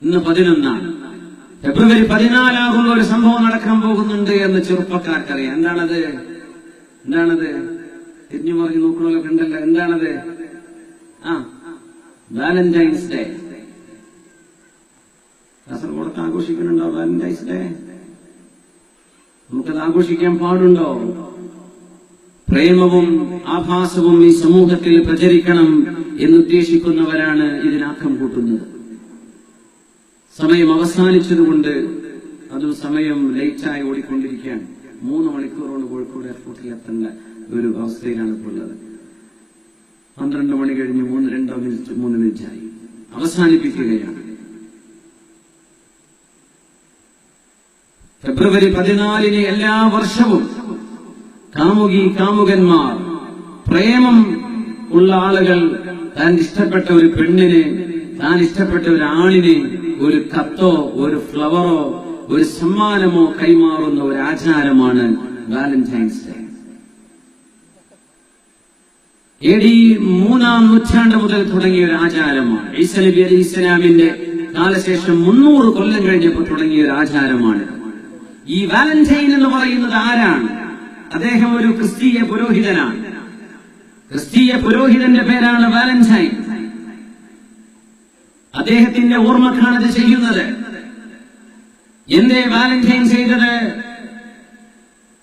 ഇന്ന് 11 ഫെബ്രുവരി 14 ഒരു സംഭവം നടക്കാൻ പോകുന്നുണ്ട് എന്ന് ചെറുപ്പക്കാർക്കറിയാം. എന്താണത്? തിരിഞ്ഞു മറിഞ്ഞു നോക്കണമല്ലോ കണ്ടല്ലോ. എന്താണത്? Valentine's day. കാസർഗോഡത്ത് ആഘോഷിക്കുന്നുണ്ടോ വാലന്റൈൻസ് ഡേ? നമുക്കത് ആഘോഷിക്കാൻ പാടുണ്ടോ? പ്രേമവും ആഭാസവും ഈ സമൂഹത്തിൽ പ്രചരിക്കണം എന്നുദ്ദേശിക്കുന്നവരാണ് ഇതിനാക്കം കൂട്ടുന്നത്. സമയം അവസാനിച്ചതുകൊണ്ട് അതും സമയം ലേറ്റായി ഓടിക്കൊണ്ടിരിക്കുകയാണ്. 3 മണിക്കൂറോട് കോഴിക്കോട് എയർപോർട്ടിൽ എത്തേണ്ട ഒരു അവസ്ഥയിലാണ് ഇപ്പോൾ ഉള്ളത്. 12 മണി കഴിഞ്ഞ് 3 മിനിറ്റായി. അവസാനിപ്പിക്കുകയാണ്. ഫെബ്രുവരി 14 എല്ലാ വർഷവും കാമുകന്മാർ, പ്രേമം ഉള്ള ആളുകൾ താൻ ഇഷ്ടപ്പെട്ട ഒരു പെണ്ണിന്, താൻ ഇഷ്ടപ്പെട്ട ഒരു ആണിന് ഒരു കത്തോ ഒരു ഫ്ലവറോ ഒരു സമ്മാനമോ കൈമാറുന്ന ഒരു ആചാരമാണ് വാലന്റൈൻസ് ഡേ. AD 3-ാം നൂറ്റാണ്ട് മുതൽ തുടങ്ങിയ ഒരു ആചാരമാണ്. ഈസ നബി അലൈഹി ഇസ്ലാമിന്റെ കാലശേഷം 300 കൊല്ലം കഴിഞ്ഞപ്പോൾ തുടങ്ങിയ ഒരു ആചാരമാണ്. ഈ വാലന്റൈൻ എന്ന് പറയുന്നത് ആരാണ്? അദ്ദേഹം ഒരു ക്രിസ്തീയ പുരോഹിതനാണ്. ക്രിസ്തീയ പുരോഹിതന്റെ പേരാണ് വാലന്റൈൻ. അദ്ദേഹത്തിന്റെ ഓർമ്മക്കാണത് ചെയ്യുന്നത്. എന്തേ വാലന്റൈൻ ചെയ്തത്?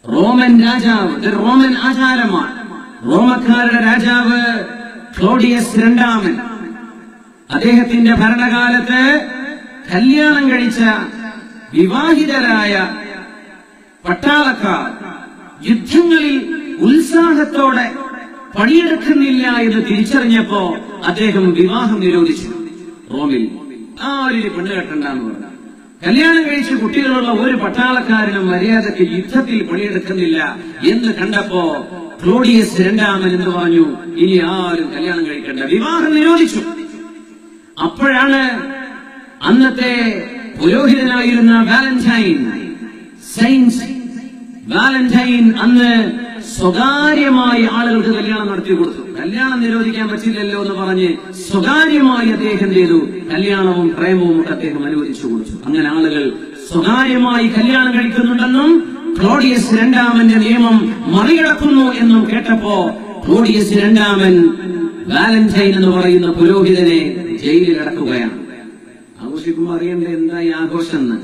റോമൻ രാജാവ്, റോമൻ ആചാരമാണ്. റോമക്കാരുടെ രാജാവ് ക്ലോഡിയസ് II അദ്ദേഹത്തിന്റെ ഭരണകാലത്ത് കല്യാണം കഴിച്ച വിവാഹിതരായ പട്ടാളക്കാർ യുദ്ധങ്ങളിൽ ഉത്സാഹത്തോടെ പണിയെടുക്കുന്നില്ല എന്ന് തിരിച്ചറിഞ്ഞപ്പോ അദ്ദേഹം വിവാഹം നിരോധിച്ചു. റോമിൽ ആരും പെണ്ണ് കെട്ടണ്ടെന്ന് പറഞ്ഞു. കല്യാണം കഴിച്ച് കുട്ടികളുള്ള ഒരു പട്ടാളക്കാരനും മര്യാദയ്ക്ക് യുദ്ധത്തിൽ പണിയെടുക്കുന്നില്ല എന്ന് കണ്ടപ്പോ ക്ലോഡിയസ് II എന്ന് പറഞ്ഞു, ഇനി ആരും കല്യാണം കഴിക്കണ്ട, വിവാഹം നിരോധിച്ചു. അപ്പോഴാണ് അന്നത്തെ പുരോഹിതനായിരുന്ന വാലന്റൈൻ, സെയിന്റ് വാലന്റൈൻ അന്ന് സ്വകാര്യമായി ആളുകൾക്ക് കല്യാണം നടത്തി കൊടുത്തു. കല്യാണം നിരോധിക്കാൻ പറ്റില്ലല്ലോ എന്ന് പറഞ്ഞ് സ്വകാര്യമായി അദ്ദേഹം ചെയ്തു. കല്യാണവും പ്രേമവും ഒക്കെ അദ്ദേഹം അനുവദിച്ചു കൊടുത്തു. അങ്ങനെ ആളുകൾ സ്വകാര്യമായി കല്യാണം കഴിക്കുന്നുണ്ടെന്നും ക്ലോഡിയസ് II നിയമം മറികടക്കുന്നു എന്നും കേട്ടപ്പോ ക്ലോഡിയസ് II വാലന്റൈൻ എന്ന് പറയുന്ന പുരോഹിതനെ ജയിലിൽ അടക്കുകയാണ്. ആഘോഷിക്കുമ്പോൾ അറിയണ്ടേ എന്താ ഈ ആഘോഷം എന്ന്.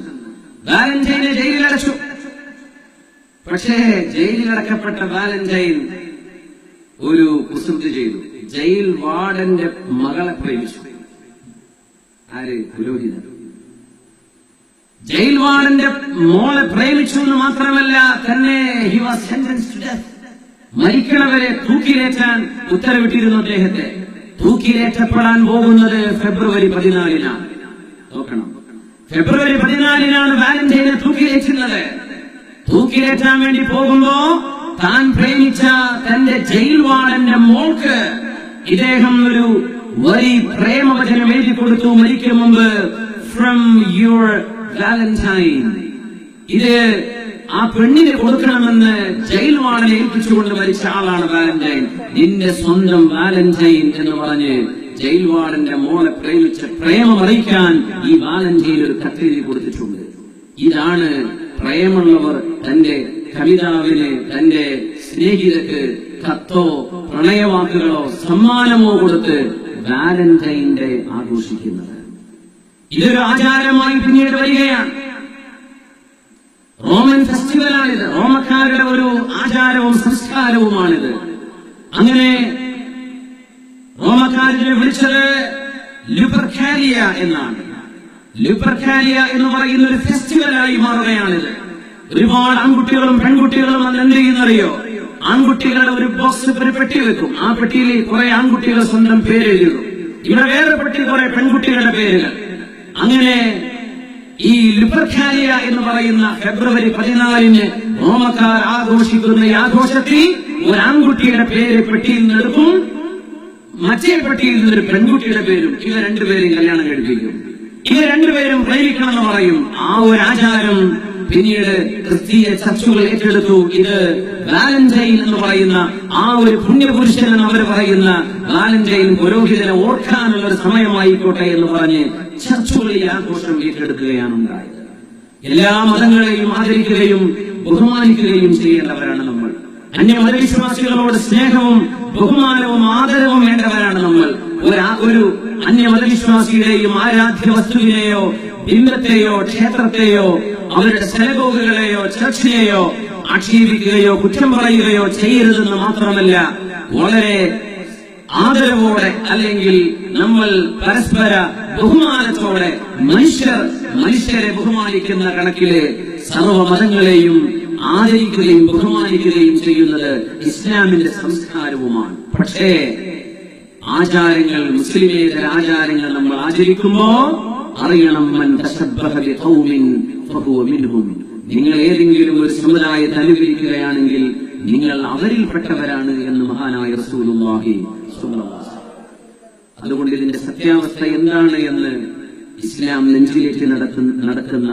വാലന്റൈനെ ജയിലിലടച്ചു. പക്ഷേ ജയിലിലടക്കപ്പെട്ട വാലന്റൈൻ ഒരു കുസൃതി ചെയ്തു. ജയിൽ വാർഡന്റെ മകളെ പ്രേമിച്ചു. ആര്? പുരോഹിതൻ. ജയിൽ വാർഡന്റെ മോളെ പ്രേമിച്ചു എന്ന് മാത്രമല്ല, തന്നെ he was sentenced to death, മരിക്കണവരെ തൂക്കിലേറ്റാൻ ഉത്തരവിട്ടിരുന്നു അദ്ദേഹത്തെ. തൂക്കിലേറ്റപ്പെടാൻ പോകുന്നത് ഫെബ്രുവരി 14-നാണ്. നോക്കണം, ഫെബ്രുവരി 14-നാണ് വാലന്റൈനെ തൂക്കിലേറ്റുന്നത്. തൂക്കിലേറ്റാൻ വേണ്ടി പോകുമ്പോ താൻ പ്രേമിച്ച തന്റെ ജയിൽ വാർഡന്റെ മോൾക്ക് ഇദ്ദേഹം ഒരു വലിയ പ്രേമവചനം എഴുതി കൊടുത്തു. മരിക്കും മുമ്പ്, ഫ്രം യുവർ വാലന്റൈൻ. ഇത് ആ പെണ്ണിന് കൊടുക്കണമെന്ന് ജയിൽ വാർഡനെ ഏൽപ്പിച്ചുകൊണ്ട് മരിച്ച ആളാണ് വാലന്റൈൻ. നിന്റെ സ്വന്തം വാലന്റൈൻ എന്ന് പറഞ്ഞ് ജയിൽ വാർഡന്റെ മോളെ പ്രേമിച്ച പ്രേമം അറിയിക്കാൻ ഈ വാലന്റൈൻ ഒരു കത്തെഴുതി കൊടുത്തിട്ടുണ്ട്. ഇതാണ് പ്രേമുള്ളവർ തന്റെ കവിതാവിന്, തന്റെ സ്നേഹിതക്ക് കത്തോ പ്രണയവാക്കുകളോ സമ്മാനമോ കൊടുത്ത് വാലന്റൈൻ ഡേ ആഘോഷിക്കുന്നത്. ഇതൊരു ആചാരമായി പിന്നീട് വരികയാണ്. റോമൻ ഫെസ്റ്റിവലാണിത്. റോമക്കാരുടെ ഒരു ആചാരവും സംസ്കാരവുമാണിത്. അങ്ങനെ റോമക്കാരെ വിളിച്ചത് ലുപർക്കാലിയ എന്നാണ്. ലുപർക്കാലിയ എന്ന് പറയുന്ന ഒരു ഫെസ്റ്റിവലായി മാറുകയാണിത്. ഒരുപാട് ആൺകുട്ടികളും പെൺകുട്ടികളും അന്ന് എന്ത് ചെയ്യുന്നറിയോ? ആൺകുട്ടികളുടെ ഒരു ബോക്സ്, ഒരു പെട്ടി വെക്കും. ആ പെട്ടിയിൽ കുറെ ആൺകുട്ടികൾ സ്വന്തം പേര് എഴുതും. ഇവിടെ വേറെ പെട്ടി കുറെ പെൺകുട്ടികളുടെ പേരുകൾ. അങ്ങനെ ഈ ലുപർക്കാലിയ എന്ന് പറയുന്ന ഫെബ്രുവരി 14-ന് റോമക്കാർ ആഘോഷിക്കുന്ന ഈ ആഘോഷത്തിൽ ഒരു ആൺകുട്ടിയുടെ പേര് പെട്ടിയിൽ നിന്ന് എടുക്കും, മറ്റേ പെട്ടിയിൽ നിന്നൊരു പെൺകുട്ടിയുടെ പേരും. ഇവ രണ്ടുപേരും കല്യാണം കഴിപ്പിക്കും. ഇവ രണ്ടുപേരും പ്രേമിക്കണമെന്ന് പറയും. ആ ഒരു ആചാരം പിന്നീട് ക്രിസ്തീയ ചർച്ചുകൾ ഏറ്റെടുത്തു. ഇത് വാലന്റൈൻ എന്ന് പറയുന്ന ആ ഒരു പുണ്യപുരുഷൻ എന്ന് അവർ പറയുന്ന വാലന്റൈൻ പുരോഹിതനെ ഓർക്കാനുള്ള ഒരു സമയമായിക്കോട്ടെ എന്ന് പറഞ്ഞ് ചർച്ചുകൾ ഈ ആഘോഷം ഏറ്റെടുക്കുകയാണ് ഉണ്ടായത്. എല്ലാ മതങ്ങളെയും ആദരിക്കുകയും ബഹുമാനിക്കുകയും ചെയ്യേണ്ടവരാണ് നമ്മൾ. അന്യമതവിശ്വാസികളോട് സ്നേഹവും ബഹുമാനവും ആദരവും വേണ്ടവരാണ് നമ്മൾ. ഒരു അന്യമതവിശ്വാസിയുടെയും ആരാധ്യ വസ്തുവിനെയോ ബിംബത്തെയോ ക്ഷേത്രത്തെയോ അവരുടെ സിനഗോഗുകളെയോ ചർച്ചിനെയോ ആക്ഷേപിക്കുകയോ കുറ്റം പറയുകയോ ചെയ്യരുതെന്ന് മാത്രമല്ല, വളരെ ആദരവോടെ അല്ലെങ്കിൽ നമ്മൾ പരസ്പര ബഹുമാനത്തോടെ മനുഷ്യരെ ബഹുമാനിക്കുന്ന കണക്കില് സർവ്വമതങ്ങളെയും ആദരിക്കുകയും ബഹുമാനിക്കുകയും ചെയ്യുന്നത് ഇസ്ലാമിന്റെ സംസ്കാരവുമാണ്. പക്ഷേ ആചാരങ്ങൾ, മുസ്ലിമേതര ആചാരങ്ങൾ നമ്മൾ ആചരിക്കുമ്പോ അറിയണം, മൻ തശബ്ബഹ ബിഖൗമിൻ ഫഹുവ മിൻഹും. നിങ്ങൾ ഏതെങ്കിലും ഒരു സമുദായത്തെ അനുകരിക്കുകയാണെങ്കിൽ നിങ്ങൾ അവരിൽപ്പെട്ടവരാണ് എന്ന് മഹാനായ റസൂലുള്ളാഹി സ്വല്ലല്ലാഹു അലൈഹി വസല്ലം. അതുകൊണ്ട് ഇതിന്റെ സത്യാവസ്ഥ എന്താണ് എന്ന് ഇസ്ലാം നെഞ്ചിലേക്ക് നടക്കുന്ന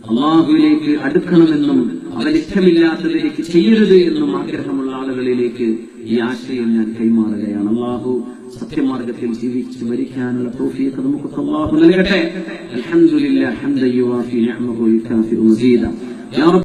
അള്ളാഹുവിലേക്ക് അടുക്കണമെന്നും അവരിഷ്ടമില്ലാത്തതിലേക്ക് ചെയ്യരുത് എന്നും ആഗ്രഹമുള്ള ആളുകളിലേക്ക് ഈ ആശയം ഞാൻ കൈമാറുകയാണ്. അള്ളാഹു സത്യമാർഗത്തിൽ ജീവിച്ച് മരിക്കാനുള്ള തൗഫീഖ് നമുക്ക് അള്ളാഹു നൽകട്ടെ. അൽഹംദുലില്ലാഹി ഹംദൻ യുവാഫി നിഅമഹു യുകാഫിഉ മസീദ.